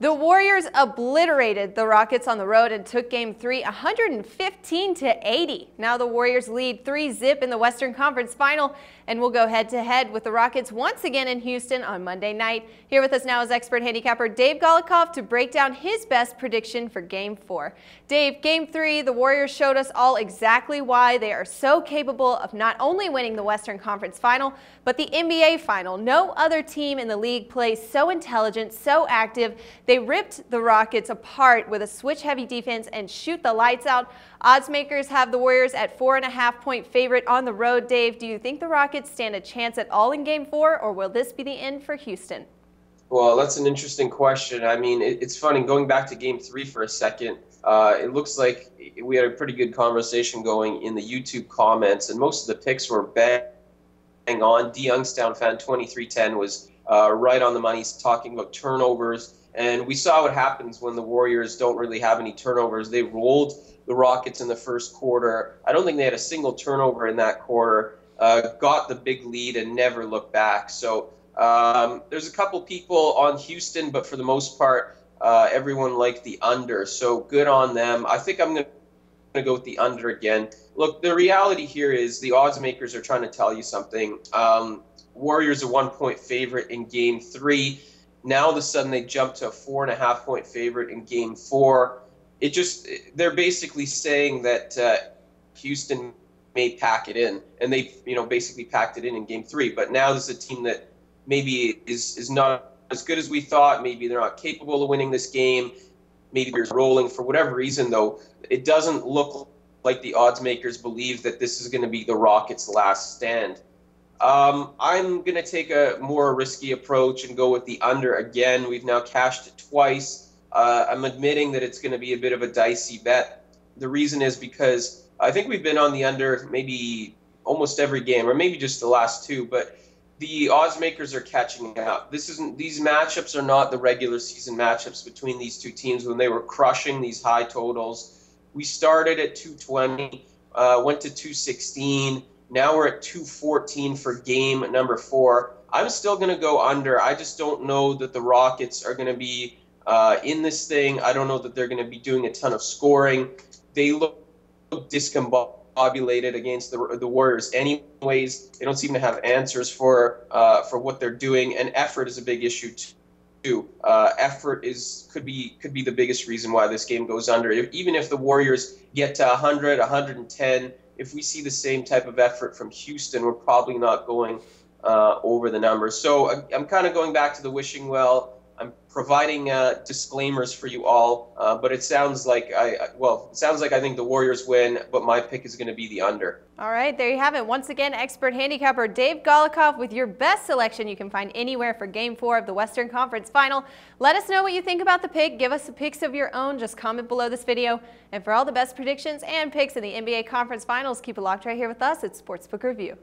The Warriors obliterated the Rockets on the road and took Game 3 115-80. Now the Warriors lead 3-0 in the Western Conference Final and will go head-to-head with the Rockets once again in Houston on Monday night. Here with us now is expert handicapper Dave Golikoff to break down his best prediction for Game 4. Dave, Game 3, the Warriors showed us all exactly why they are so capable of not only winning the Western Conference Final, but the NBA Final. No other team in the league plays so intelligent, so active. They ripped the Rockets apart with a switch-heavy defense and shoot the lights out. Odds makers have the Warriors at 4.5-point favorite on the road. Dave, do you think the Rockets stand a chance at all in Game 4, or will this be the end for Houston? Well, that's an interesting question. I mean, it's funny, going back to Game 3 for a second, it looks like we had a pretty good conversation going in the YouTube comments, and most of the picks were bang on. D. Youngstown fan 2310 was right on the money. He's talking about turnovers. And we saw what happens when the Warriors don't really have any turnovers. They rolled the Rockets in the first quarter. I don't think they had a single turnover in that quarter, got the big lead and never looked back. So there's a couple people on Houston, but for the most part, everyone liked the under. So good on them. I think I'm going to go with the under again. Look, the reality here is the odds makers are trying to tell you something. Warriors are 1-point favorite in Game 3. Now all of a sudden they jump to a 4.5-point favorite in Game 4. They're basically saying that Houston may pack it in, and they basically packed it in Game 3. But now this is a team that maybe is not as good as we thought. Maybe they're not capable of winning this game. Maybe they're rolling for whatever reason. Though it doesn't look like the odds makers believe that this is going to be the Rockets' last stand. I'm going to take a more risky approach and go with the under again. We've now cashed it twice. I'm admitting that it's going to be a bit of a dicey bet. The reason is because I think we've been on the under maybe almost every game, or maybe just the last two, but the odds makers are catching up. These matchups are not the regular season matchups between these two teams when they were crushing these high totals. We started at 220, went to 216. Now we're at 214 for game number 4. I'm still going to go under. I just don't know that the Rockets are going to be in this thing. I don't know that they're going to be doing a ton of scoring. They look discombobulated against the Warriors anyways. They don't seem to have answers for what they're doing, and effort is a big issue too. Effort could be the biggest reason why this game goes under. Even if the Warriors get to 100, 110, if we see the same type of effort from Houston, we're probably not going over the numbers. So I'm kind of going back to the wishing well. I'm providing disclaimers for you all, but it sounds like I think the Warriors win, but my pick is going to be the under. All right, there you have it. Once again, expert handicapper Dave Golikoff with your best selection you can find anywhere for Game 4 of the Western Conference Final. Let us know what you think about the pick. Give us some picks of your own. Just comment below this video. And for all the best predictions and picks in the NBA Conference Finals, keep it locked right here with us at Sportsbook Review.